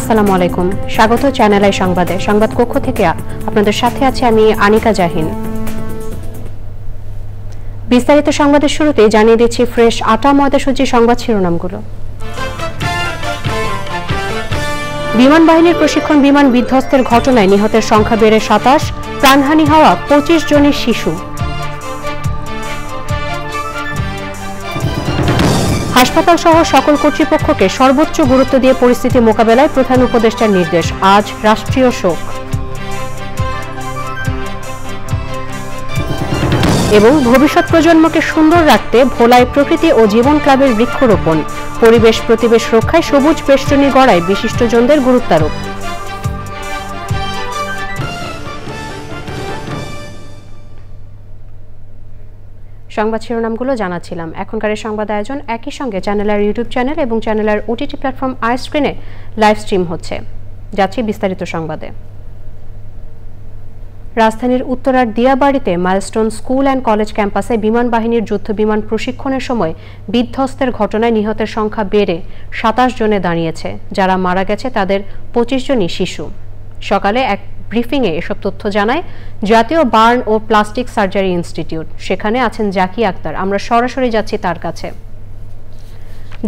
আসসালামু আলাইকুম, স্বাগত চ্যানেল আই সংবাদে। সংবাদ কক্ষ থেকে আপনাদের সাথে আছি আমি আনিকা জাহিন। বিস্তারিত সংবাদের শুরুতে জানিয়ে দিচ্ছি ফ্রেশ আটা ময়দাসূচি সংবাদ শিরোনামগুলো। বিমান বাহিনীর প্রশিক্ষণ বিমান বিধ্বস্তের ঘটনায় নিহতের সংখ্যা বেড়ে ২৭, প্রাণহানি হওয়া ২৫ জনের শিশু। হাসপাতাল সহ সকল কর্তৃপক্ষকে সর্বোচ্চ গুরুত্ব দিয়ে পরিস্থিতি মোকাবেলায় প্রধান উপদেষ্টার নির্দেশ, আজ রাষ্ট্রীয় শোক। এবং ভবিষ্যৎ প্রজন্মকে সুন্দর রাখতে ভোলায় প্রকৃতি ও জীবন ক্লাবের বৃক্ষরোপণ, পরিবেশ প্রতিবেশ রক্ষায় সবুজ বেষ্টনী গড়ায় বিশিষ্টজনদের গুরুত্বারোপ। সংবাদ শিরোনামগুলো জানাচ্ছিলাম। এখনকার সংবাদ আয়োজন একই সঙ্গে চ্যানেলের ইউটিউব চ্যানেল এবং চ্যানেলের ওটিটি প্ল্যাটফর্ম আই স্ক্রিনে লাইভ স্ট্রিম হচ্ছে। যাচ্ছি বিস্তারিত সংবাদে। রাজধানীর উত্তরার দিয়াবাড়িতে মাইলস্টোন স্কুল অ্যান্ড কলেজ ক্যাম্পাসে বিমান বাহিনীর যুদ্ধ বিমান প্রশিক্ষণের সময় বিধ্বস্তের ঘটনায় নিহতের সংখ্যা বেড়ে ২৭ জনে দাঁড়িয়েছে। যারা মারা গেছে তাদের ২৫ জনই শিশু। সকালে এক ব্রিফিংয়ে এসব তথ্য জানায় জাতীয় বার্ন ও প্লাস্টিক সার্জারি ইনস্টিটিউট। সেখানে আছেন জাকিয়া আক্তার, আমরা সরাসরি যাচ্ছি তার কাছে।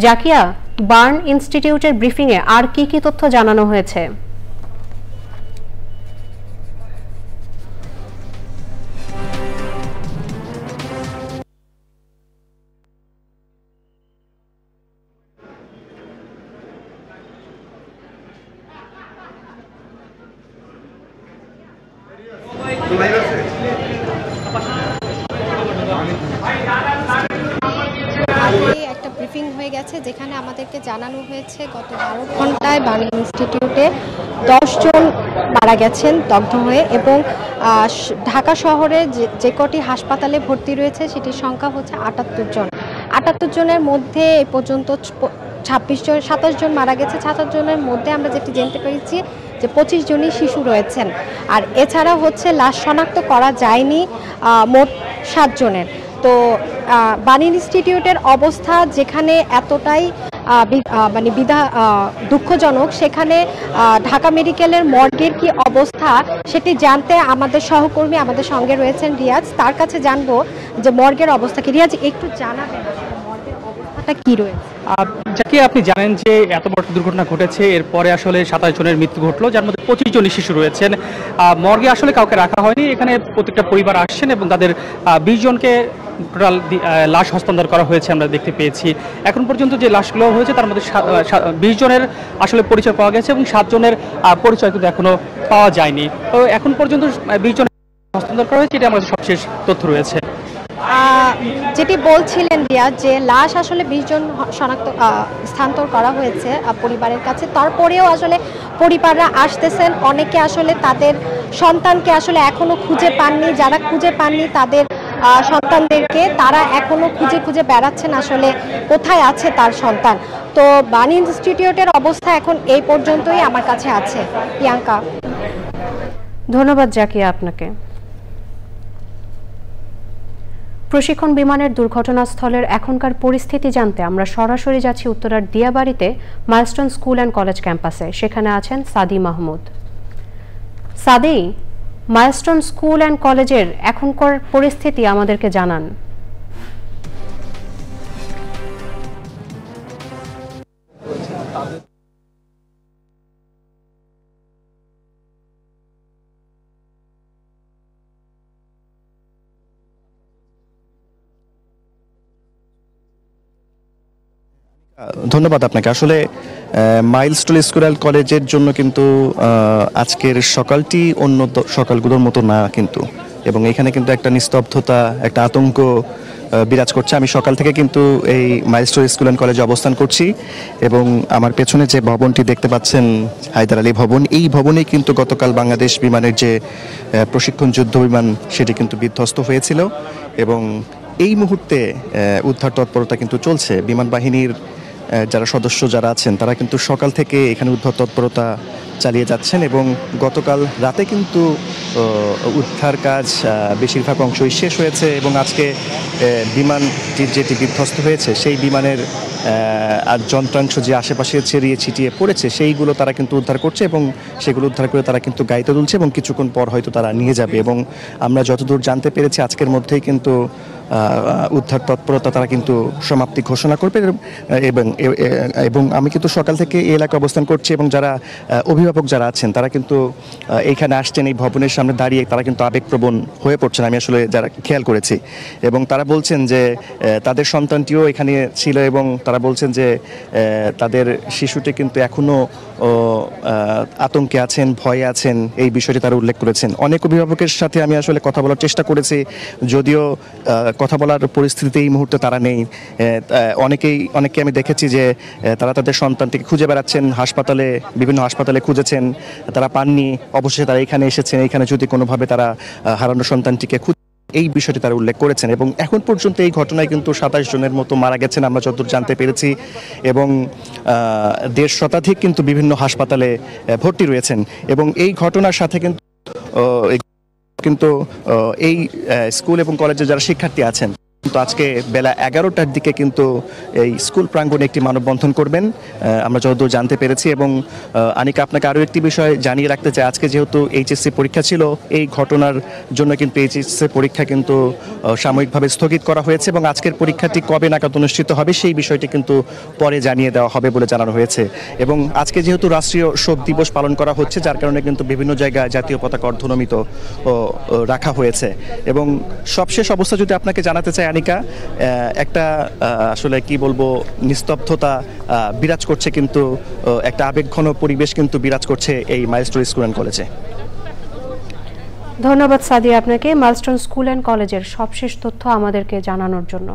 জাকিয়া, বার্ন ইনস্টিটিউটের ব্রিফিংয়ে আর কি কি তথ্য জানানো হয়েছে? একটা ব্রিফিং হয়ে গেছে যেখানে আমাদেরকে জানানো হয়েছে গত ১২ ঘন্টায় বার্ন ইনস্টিটিউটে ১০ জন মারা গেছেন দগ্ধ হয়ে, এবং ঢাকা শহরে যে কটি হাসপাতালে ভর্তি রয়েছে সেটির সংখ্যা হচ্ছে ৭৮ জন। ৭৮ জনের মধ্যে এ পর্যন্ত ২৭ জন মারা গেছে। ৭৭ জনের মধ্যে আমরা যেটি জানতে পেরেছি যে ২৫ জনই শিশু রয়েছেন। আর এছাড়া হচ্ছে লাশ শনাক্ত করা যায়নি মোট ৭ জনের। তো বার্ন ইনস্টিটিউটের অবস্থা যেখানে এতটাই মানে দুঃখজনক, সেখানে ঢাকা মেডিকেলের মর্গের কি অবস্থা সেটি জানতে আমাদের সহকর্মী আমাদের সঙ্গে রয়েছেন রিয়াজ, তার কাছে জানবো যে মর্গের অবস্থা কি। রিয়াজ, একটু জানাবেন মর্গের অবস্থাটা কি রয়েছে? যাকে আপনি জানেন যে এত বড় দুর্ঘটনা ঘটেছে, এরপরে আসলে ২৭ জনের মৃত্যু ঘটলো, যার মধ্যে ২৫ জনই শিশু রয়েছেন। মর্গে আসলে কাউকে রাখা হয়নি। এখানে প্রত্যেকটা পরিবার আসছেন এবং তাদের ২০ জনকে টোটাল লাশ হস্তান্তর করা হয়েছে আমরা দেখতে পেয়েছি। এখন পর্যন্ত যে লাশগুলো হয়েছে তার মধ্যে ২০ জনের আসলে পরিচয় পাওয়া গেছে এবং ৭ জনের পরিচয় কিন্তু এখনো পাওয়া যায়নি। তো এখন পর্যন্ত ২০ জনের হস্তান্তর করা হয়েছে, এটা আমাদের সবশেষ তথ্য রয়েছে। যেটি বলছিলেন রিয়াজ, যে লাশ আসলে ২০ জন স্থানান্তর করা হয়েছে পরিবারের কাছে, তারপরেও আসলে পরিবাররা আসতেছেন, অনেকে আসলে তাদের সন্তানকে আসলে এখনো খুঁজে পাননি। যারা খুঁজে পাননি তাদের সন্তানদেরকে তারা এখনো খুঁজে বেড়াচ্ছেন আসলে কোথায় আছে তার সন্তান। তো বার্ন ইনস্টিটিউটের অবস্থা এখন এই পর্যন্তই আমার কাছে আছে। প্রিয়াঙ্কা, ধন্যবাদ জাকিয়া আপনাকে। প্রশিক্ষণ বিমানের দুর্ঘটনাস্থলের এখনকার পরিস্থিতি জানতে আমরা সরাসরি যাচ্ছি উত্তরার দিয়াবাড়িতে মাইলস্টোন স্কুল অ্যান্ড কলেজ ক্যাম্পাসে। সেখানে আছেন সাদি মাহমুদ। সাদি, মাইলস্টোন স্কুল অ্যান্ড কলেজের এখনকার পরিস্থিতি আমাদেরকে জানান। ধন্যবাদ আপনাকে। আসলে মাইলস্টোন স্কুল অ্যান্ড কলেজের জন্য কিন্তু আজকের সকালটি অন্য সকালগুলোর মতো না কিন্তু, এবং এখানে কিন্তু একটা নিস্তব্ধতা, একটা আতঙ্ক বিরাজ করছে। আমি সকাল থেকে কিন্তু এই মাইলস্টোন স্কুল অ্যান্ড কলেজে অবস্থান করছি, এবং আমার পেছনে যে ভবনটি দেখতে পাচ্ছেন হায়দার আলী ভবন, এই ভবনেই কিন্তু গতকাল বাংলাদেশ বিমানের যে প্রশিক্ষণ যুদ্ধ বিমান সেটি কিন্তু বিধ্বস্ত হয়েছিল, এবং এই মুহূর্তে উদ্ধার তৎপরতা কিন্তু চলছে। বিমান বাহিনীর যারা সদস্য যারা আছেন তারা কিন্তু সকাল থেকে এখানে উদ্ধার তৎপরতা চালিয়ে যাচ্ছেন, এবং গতকাল রাতে কিন্তু উদ্ধার কাজ বেশিরভাগ অংশই শেষ হয়েছে, এবং আজকে বিমানটি যেটি বিধ্বস্ত হয়েছে সেই বিমানের আর যন্ত্রাংশ যে আশেপাশে ছড়িয়ে ছিটিয়ে পড়েছে সেইগুলো তারা কিন্তু উদ্ধার করছে এবং সেগুলো উদ্ধার করে তারা কিন্তু গাড়িতে তুলছে এবং কিছুক্ষণ পর হয়তো তারা নিয়ে যাবে। এবং আমরা যতদূর জানতে পেরেছি আজকের মধ্যেই কিন্তু উদ্ধার তৎপরতা তারা কিন্তু সমাপ্তি ঘোষণা করবে। এবং আমি কিন্তু সকাল থেকে এই এলাকায় অবস্থান করছি এবং যারা অভিভাবক যারা আছেন তারা কিন্তু এইখানে আসছেন, এই ভবনের সামনে দাঁড়িয়ে তারা কিন্তু আবেগপ্রবণ হয়ে পড়ছেন, আমি আসলে যারা খেয়াল করেছি। এবং তারা বলছেন যে তাদের সন্তানটিও এখানে ছিল এবং তারা বলছেন যে তাদের শিশুটি কিন্তু এখনও আতঙ্কে আছেন, ভয়ে আছেন, এই বিষয়টি তারা উল্লেখ করেছেন। অনেক অভিভাবকের সাথে আমি আসলে কথা বলার চেষ্টা করেছি, যদিও কথা বলার পরিস্থিতিতে এই মুহূর্তে তারা নেই। অনেকে আমি দেখেছি যে তারা তাদের সন্তানটিকে খুঁজে বেড়াচ্ছেন, বিভিন্ন হাসপাতালে খুঁজেছেন, তারা পাননি, অবশেষে তারা এখানে এসেছেন। এখানে যদি কোনোভাবে তারা হারানো সন্তানটিকে এই বিষয়টি তারা উল্লেখ করেছেন। এবং এখন পর্যন্ত এই ঘটনায় কিন্তু 27 জনের মতো মারা গেছেন আমরা যতদূর জানতে পেরেছি এবং 150 শতাধিক কিন্তু বিভিন্ন হাসপাতালে ভর্তি রয়েছেন। এবং এই ঘটনার সাথে কিন্তু এই স্কুল এবং কলেজে যারা শিক্ষার্থী আছেন কিন্তু আজকে বেলা 11টার দিকে কিন্তু এই স্কুল প্রাঙ্গণে একটি মানববন্ধন করবেন আমরা যতদূর জানতে পেরেছি। এবং আনিকা, আপনাকে আরও একটি বিষয় জানিয়ে রাখতে চাই, আজকে যেহেতু এইচএসসি পরীক্ষা ছিল, এই ঘটনার জন্য কিন্তু এইচএসসি পরীক্ষা কিন্তু সাময়িকভাবে স্থগিত করা হয়েছে এবং আজকের পরীক্ষাটি কবে নাগাদ অনুষ্ঠিত হবে সেই বিষয়টি কিন্তু পরে জানিয়ে দেওয়া হবে বলে জানানো হয়েছে। এবং আজকে যেহেতু রাষ্ট্রীয় শোক দিবস পালন করা হচ্ছে, যার কারণে কিন্তু বিভিন্ন জায়গায় জাতীয় পতাকা অর্ধনমিত রাখা হয়েছে। এবং সবশেষ অবস্থা যদি আপনাকে জানাতে চাই আনিকা, একটা আসলে কি বলবো, নিস্তব্ধতা বিরাজ করছে, কিন্তু একটা আবেগঘন পরিবেশ কিন্তু বিরাজ করছে এই মাইলস্টোন স্কুল অ্যান্ড কলেজে। ধন্যবাদ সাদিয়া আপনাকে মাইলস্টোন স্কুল অ্যান্ড কলেজের সবশেষ তথ্য আমাদেরকে জানানোর জন্য।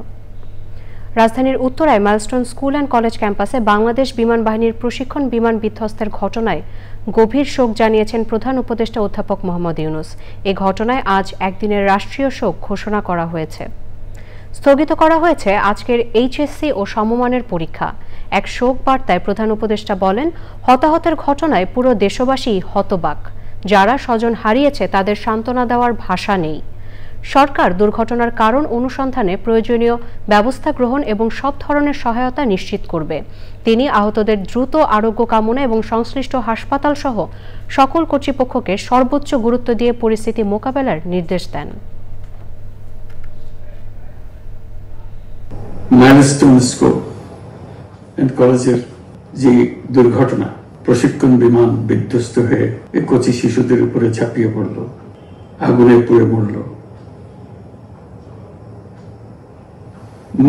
রাজধানীর উত্তরায় মাইলস্টোন স্কুল অ্যান্ড কলেজ ক্যাম্পাসে বাংলাদেশ বিমান বাহিনীর প্রশিক্ষণ বিমান বিধ্বস্তের ঘটনায় গভীর শোক জানিয়েছেন প্রধান উপদেষ্টা অধ্যাপক মোহাম্মদ ইউনূস। এই ঘটনায় আজ একদিনের রাষ্ট্রীয় শোক ঘোষণা করা হয়েছে। স্থগিত করা হয়েছে আজকের এইচএসসি ও সমমানের পরীক্ষা। এক শোক বার্তায় প্রধান উপদেষ্টা বলেন, হতাহতের ঘটনায় পুরো দেশবাসী হতবাক। যারা স্বজন হারিয়েছে তাদের সান্ত্বনা দেওয়ার ভাষা নেই। সরকার দুর্ঘটনার কারণ অনুসন্ধানে প্রয়োজনীয় ব্যবস্থা গ্রহণ এবং সব ধরনের সহায়তা নিশ্চিত করবে। তিনি আহতদের দ্রুত আরোগ্য কামনা এবং সংশ্লিষ্ট হাসপাতাল সহ সকল কর্তৃপক্ষকে সর্বোচ্চ গুরুত্ব দিয়ে পরিস্থিতি মোকাবেলার নির্দেশ দেন। মাইলস্টোন স্কুল এন্ড কলেজের যে দুর্ঘটনা, প্রশিক্ষণ বিমান বিধ্বস্ত হয়ে কচি শিশুদের উপরে ঝাঁপিয়ে পড়ল, আগুনে পুড়ে মরল,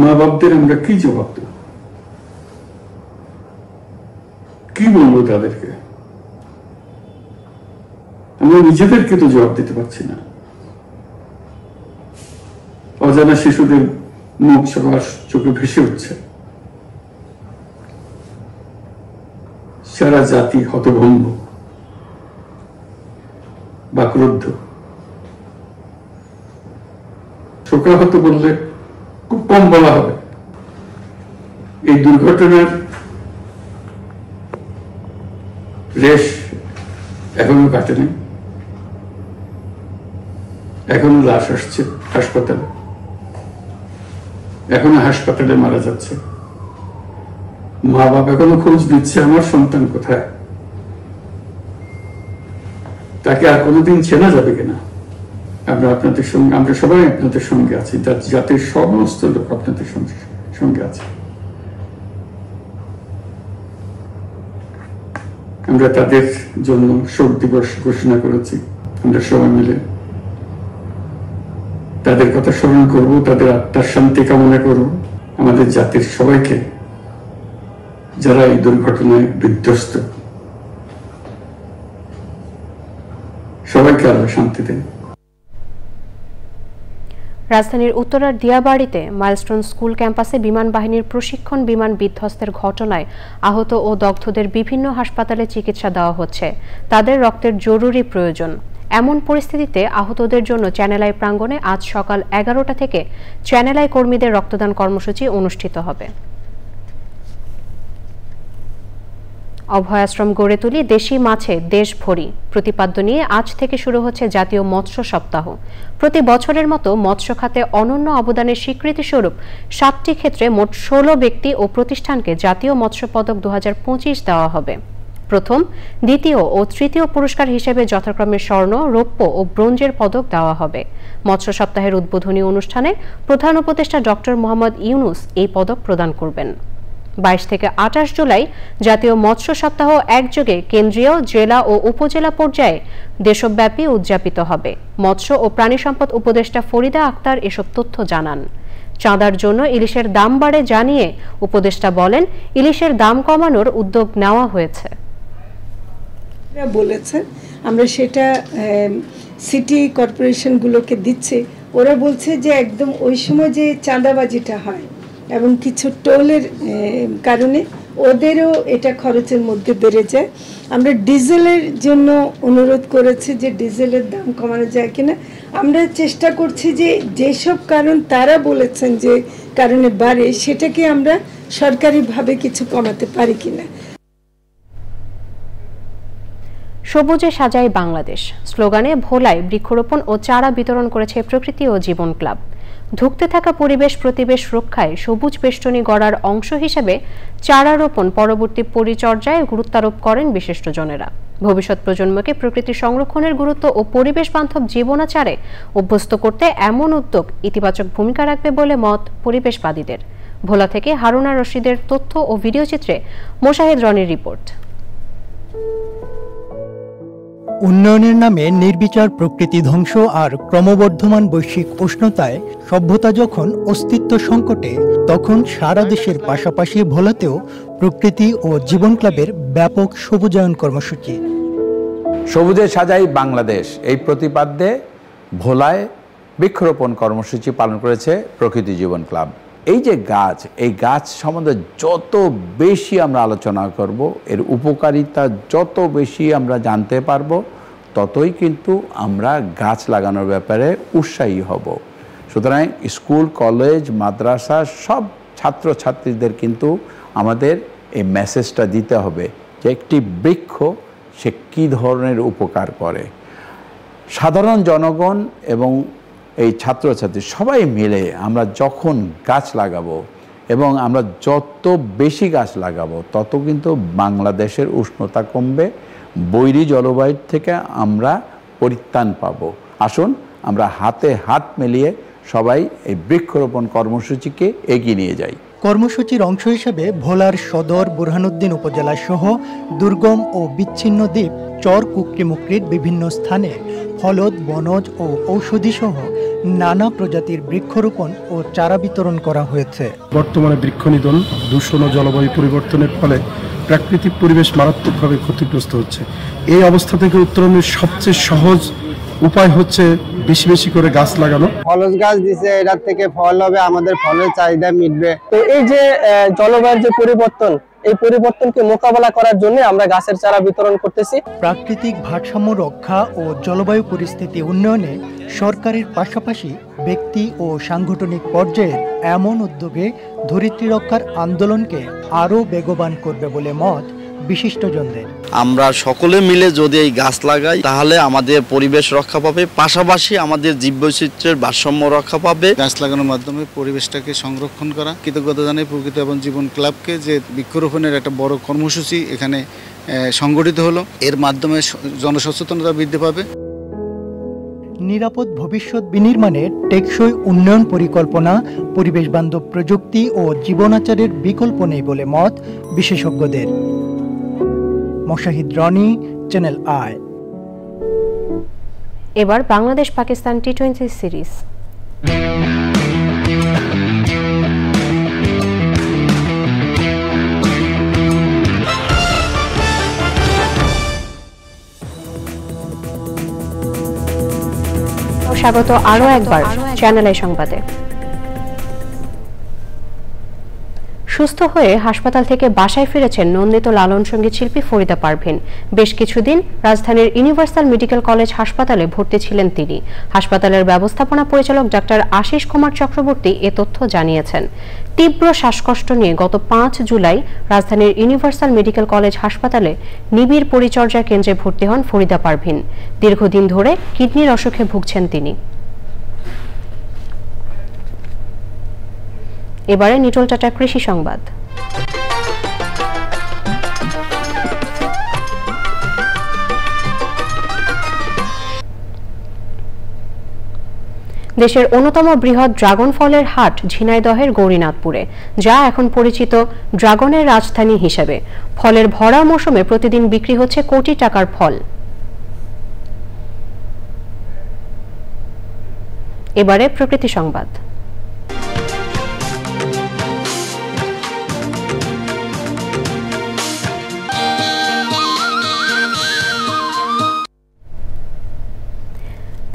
মা বাপদের আমরা কি জবাব দেব? কি বলবো তাদেরকে? আমরা নিজেদেরকে তো জবাব দিতে পারছি না। অজানা শিশুদের মুখ সবার চোখে ভেসে উঠছে। সারা জাতি হতভম্ব বা ক্রুদ্ধ। শোকাহত বললে খুব কম বলা হবে। এই দুর্ঘটনার রেশ এখনো কাটেনি। এখনো লাশ আসছে হাসপাতালে, এখনো হাসপাতালে মারা যাচ্ছে। মা বাপ এখনো খোঁজ দিচ্ছে আমার সন্তান কোথায়, তাকে আর কোনোদিন চেনা যাবে কিনা। আমরা সবাই আপনাদের সঙ্গে আছি, জাতির সমস্ত লোক আপনাদের সঙ্গে আছে। আমরা তাদের জন্য শোক দিবস ঘোষণা করেছি। আমরা সবাই মিলে তাদের কথা স্মরণ করব, তাদের আত্মার শান্তি কামনা করব। আমাদের জাতির সবাইকে, যারা এই দুর্ঘটনায় বিধ্বস্ত, সবাইকে আল্লাহ শান্তি দেন। রাজধানীর উত্তরার দিয়াবাড়িতে মাইলস্টোন স্কুল ক্যাম্পাসে বিমান বাহিনীর প্রশিক্ষণ বিমান বিধ্বস্তের ঘটনায় আহত ও দগ্ধদের বিভিন্ন হাসপাতালে চিকিৎসা দেওয়া হচ্ছে। তাদের রক্তের জরুরি প্রয়োজন। এমন পরিস্থিতিতে আহতদের জন্য চ্যানেল আই প্রাঙ্গণে আজ সকাল 11টা থেকে চ্যানেল আই কর্মীদের রক্তদান কর্মসূচি অনুষ্ঠিত হবে। অভয়াশ্রম গড়ে তুলি দেশি মাছে দেশ ভরি প্রতিপাদ্য নিয়ে আজ থেকে শুরু হচ্ছে জাতীয় মৎস্য সপ্তাহ। প্রতি বছরের মতো মৎস্য খাতে অনন্য অবদানের স্বীকৃতিস্বরূপ 7টি ক্ষেত্রে মোট 16 ব্যক্তি ও প্রতিষ্ঠানকে জাতীয় মৎস্য পদক 2025 দেওয়া হবে। প্রথম, দ্বিতীয় ও তৃতীয় পুরস্কার হিসেবে যথাক্রমে স্বর্ণ, রৌপ্য ও ব্রোঞ্জের পদক দেওয়া হবে। মৎস্য সপ্তাহের উদ্বোধনী অনুষ্ঠানে প্রধান উপদেষ্টা ডক্টর মোহাম্মদ ইউনুস এই পদক প্রদান করবেন। 22 থেকে 28 জুলাই জাতীয় মৎস্য সপ্তাহ একযোগে কেন্দ্রীয়, জেলা ও উপজেলা পর্যায়ে দেশব্যাপী উদযাপিত হবে। মৎস্য ও প্রাণী সম্পদ উপদেষ্টা ফরিদা আক্তার এসব তথ্য জানান। চাঁদার জন্য ইলিশের দাম বাড়ে জানিয়ে উপদেষ্টা বলেন, ইলিশের দাম কমানোর উদ্যোগ নেওয়া হয়েছে। বলেছে আমরা সেটা সিটি কর্পোরেশনগুলোকে দিচ্ছে। ওরা বলছে যে একদম ওই সময় যে চাঁদাবাজিটা হয় এবং কিছু টোলের কারণে ওদেরও এটা খরচের মধ্যে বেড়ে যায়। আমরা ডিজেলের জন্য অনুরোধ করেছি যে ডিজেলের দাম কমানো যায় কিনা। আমরা চেষ্টা করছি যে যেসব কারণ তারা বলেছেন যে কারণে বাড়ে সেটাকে আমরা সরকারিভাবে কিছু কমাতে পারি কিনা। সবুজে সাজাই বাংলাদেশ স্লোগানে ভোলায় বৃক্ষরোপণ ও চারা বিতরণ করেছে প্রকৃতি ও জীবন ক্লাব। ধুঁকতে থাকা পরিবেশ প্রতিবেশ রক্ষায় সবুজ বেষ্টনী গড়ার অংশ হিসেবে চারা রোপণ পরবর্তী পরিচর্যায় গুরুত্বারোপ করেন বিশিষ্টজনেরা। ভবিষ্যৎ প্রজন্মকে প্রকৃতি সংরক্ষণের গুরুত্ব ও পরিবেশ বান্ধব জীবনাচারে অভ্যস্ত করতে এমন উদ্যোগ ইতিবাচক ভূমিকা রাখবে বলে মত পরিবেশবাদীদের। ভোলা থেকে হারুনা রশিদের তথ্য ও ভিডিওচিত্রে মোশাহিদ রনির রিপোর্ট। উন্নয়নের নামে নির্বিচার প্রকৃতি ধ্বংস আর ক্রমবর্ধমান বৈশ্বিক উষ্ণতায় সভ্যতা যখন অস্তিত্ব সংকটে, তখন সারা দেশের পাশাপাশি ভোলাতেও প্রকৃতি ও জীবন ক্লাবের ব্যাপক সবুজায়ন কর্মসূচি। সবুজে সাজাই বাংলাদেশ এই প্রতিপাদ্যে ভোলায় বৃক্ষরোপণ কর্মসূচি পালন করেছে প্রকৃতি জীবন ক্লাব। এই যে গাছ, এই গাছ সম্বন্ধে যত বেশি আমরা আলোচনা করব, এর উপকারিতা যত বেশি আমরা জানতে পারবো, ততই কিন্তু আমরা গাছ লাগানোর ব্যাপারে উৎসাহী হব। সুতরাং স্কুল, কলেজ, মাদ্রাসা সব ছাত্রছাত্রীদের কিন্তু আমাদের এই মেসেজটা দিতে হবে যে একটি বৃক্ষ সে কী ধরনের উপকার করে। সাধারণ জনগণ এবং এই ছাত্রছাত্রী সবাই মিলে আমরা যখন গাছ লাগাবো এবং আমরা যত বেশি গাছ লাগাবো, তত কিন্তু বাংলাদেশের উষ্ণতা কমবে, বৈরী জলবায়ুর থেকে আমরা পরিত্রাণ পাব। আসুন আমরা হাতে হাত মিলিয়ে সবাই এই বৃক্ষরোপণ কর্মসূচিকে এগিয়ে নিয়ে যাই। কর্মসূচির অংশ হিসেবে ভোলার সদর, বুরহানুদ্দিন উপজেলা সহ দুর্গম ও বিচ্ছিন্ন দ্বীপ চর কুকরিমুকরির বিভিন্ন স্থানে ফলদ, বনজ ও ঔষধি সহ নানা প্রজাতির বৃক্ষরোপণ ও চারা বিতরণ করা হয়েছে। বর্তমানে বৃক্ষনিধন, দূষণ ও জলবায়ু পরিবর্তনের ফলে প্রাকৃতিক পরিবেশ মারাত্মকভাবে ক্ষতিগ্রস্ত হচ্ছে। এই অবস্থা থেকে উত্তরণের সবচেয়ে সহজ উপায় হচ্ছে বেশি বেশি করে গাছ লাগানো। ফলজ গাছ দিছে, এটার থেকে ফল হবে, আমাদের ফলের চাহিদা মিটবে। তো এই যে জলবায়ুর যে পরিবর্তন, এই পরিবর্তনকে মোকাবেলা করার জন্য আমরা গাছের চারা বিতরণ করতেছি। প্রাকৃতিক ভারসাম্য রক্ষা ও জলবায়ু পরিস্থিতি উন্নয়নে সরকারের পাশাপাশি ব্যক্তি ও সাংগঠনিক পর্যায়ে এমন উদ্যোগে ধরিত্রী রক্ষার আন্দোলনকে আরও বেগবান করবে বলে মত বিশিষ্টজনদের। আমরা সকলে মিলে যদি এই গাছ লাগাই, তাহলে আমাদের পরিবেশ রক্ষা পাবে, পাশাপাশি আমাদের জীববৈচিত্র্যের ভারসাম্য রক্ষা পাবে। গাছ লাগানোর মাধ্যমে পরিবেশটাকে সংরক্ষণ করা। কৃতজ্ঞতা জানাই প্রকৃতি এবং জীবন ক্লাবকে যে বৃক্ষরোপণের একটা বড় কর্মসূচি এখানে সংগঠিত হলো। এর মাধ্যমে জনসচেতনতা বৃদ্ধি পাবে। নিরাপদ ভবিষ্যৎ বিনির্মাণের টেকসই উন্নয়ন পরিকল্পনা, পরিবেশ বান্ধব প্রযুক্তি ও জীবনাচারের বিকল্প নেই বলে মত বিশেষজ্ঞদের। Moshahid Roni, channel i. এবার বাংলাদেশ পাকিস্তান টি-20 সিরিজ। স্বাগত আরো একবার চ্যানেল আই সংবাদে। সুস্থ হয়ে হাসপাতাল থেকে বাসায় ফিরেছেন নন্দিত লালন সঙ্গীত শিল্পী ফরিদা পারভিন। বেশ কিছুদিন রাজধানীর ইউনিভার্সাল মেডিকেল কলেজ হাসপাতালে ভর্তি ছিলেন তিনি। হাসপাতালের ব্যবস্থাপনা পরিচালক ডাক্তার আশিস কুমার চক্রবর্তী এ তথ্য জানিয়েছেন। তীব্র শ্বাসকষ্ট নিয়ে গত 5 জুলাই রাজধানীর ইউনিভার্সাল মেডিকেল কলেজ হাসপাতালে নিবিড় পরিচর্যা কেন্দ্রে ভর্তি হন ফরিদা পারভিন। দীর্ঘদিন ধরে কিডনির অসুখে ভুগছেন তিনি। এবারে নিটল টাটা কৃষি সংবাদ। দেশের অন্যতম বৃহৎ ড্রাগন ফলের হাট ঝিনাইদহের গৌরীনাথপুরে, যা এখন পরিচিত ড্রাগনের রাজধানী হিসেবে। ফলের ভরা মৌসুমে প্রতিদিন বিক্রি হচ্ছে কোটি টাকার ফল। এবারে প্রকৃতি সংবাদ।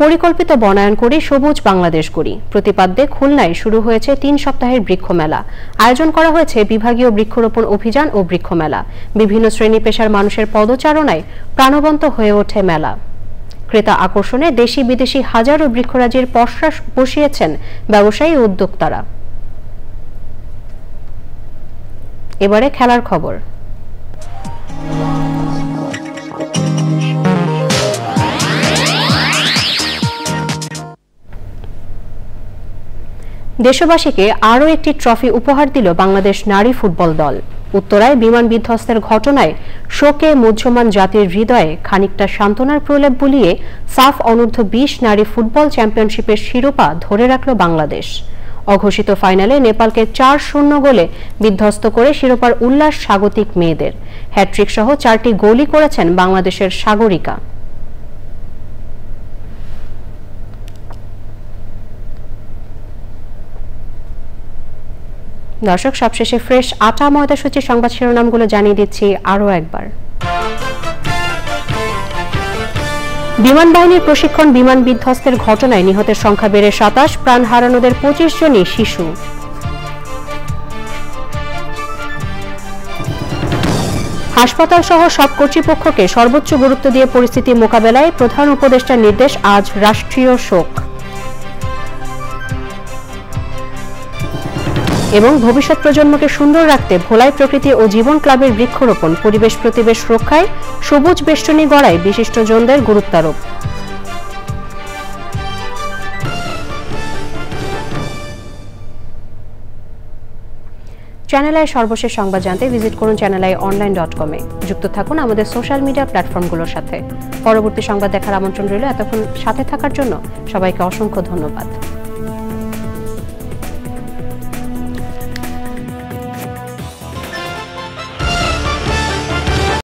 পরিকল্পিত বনায়ন করে সবুজ বাংলাদেশ গড়ি প্রতিপাদ্যে খুলনায় শুরু হয়েছে 3 সপ্তাহের বৃক্ষ মেলা। আয়োজন করা হয়েছে বিভাগীয় বৃক্ষরোপণ অভিযান ও বৃক্ষ মেলা। বিভিন্ন শ্রেণী পেশার মানুষের পদচারণায় প্রাণবন্ত হয়ে ওঠে মেলা। ক্রেতা আকর্ষণে দেশি বিদেশি হাজারো বৃক্ষরাজির পসরা বসিয়েছেন ব্যবসায়ী ও উদ্যোক্তারা। এবারে খেলার খবর। দেশবাসীকে আরও একটি ট্রফি উপহার দিল বাংলাদেশ নারী ফুটবল দল। উত্তরায় বিমান বিধ্বস্তের ঘটনায় শোকে মুহ্যমান জাতির হৃদয়ে খানিকটা সান্ত্বনার প্রলেপ বুলিয়ে সাফ অনূর্ধ্ব 20 নারী ফুটবল চ্যাম্পিয়নশিপের শিরোপা ধরে রাখল বাংলাদেশ। অঘোষিত ফাইনালে নেপালকে 4-0 গোলে বিধ্বস্ত করে শিরোপার উল্লাস স্বাগতিক মেয়েদের। হ্যাট্রিক সহ 4টি গোলই করেছেন বাংলাদেশের সাগরিকা। দর্শক, সবশেষে ফ্রেশ আটা ময়দা সূচির সংবাদ শিরোনামগুলো জানিয়ে দিচ্ছি আরও একবার। বিমান বাহিনীর প্রশিক্ষণ বিমান বিধ্বস্তের ঘটনায় নিহতের সংখ্যা বেড়ে 27, প্রাণ হারানোদের 25 জনই শিশু। হাসপাতাল সহ সব কর্তৃপক্ষকে সর্বোচ্চ গুরুত্ব দিয়ে পরিস্থিতি মোকাবেলায় প্রধান উপদেষ্টার নির্দেশ, আজ রাষ্ট্রীয় শোক। এবং ভবিষ্যৎ প্রজন্মকে সুন্দর রাখতে ভোলায় প্রকৃতি ও জীবন ক্লাবের বৃক্ষরোপণ, পরিবেশ প্রতিবেশ রক্ষায় সবুজ বেষ্টনী গড়ায় বিশিষ্টজনদের গুরুত্বারোপ। চ্যানেল আই সর্বশেষ সংবাদ জানতে ভিজিট করুন channelionline.com-এ। যুক্ত থাকুন আমাদের সোশ্যাল মিডিয়া প্ল্যাটফর্মগুলোর সাথে। পরবর্তী সংবাদ দেখার আমন্ত্রণ রইল। এতক্ষণ সাথে থাকার জন্য সবাইকে অসংখ্য ধন্যবাদ।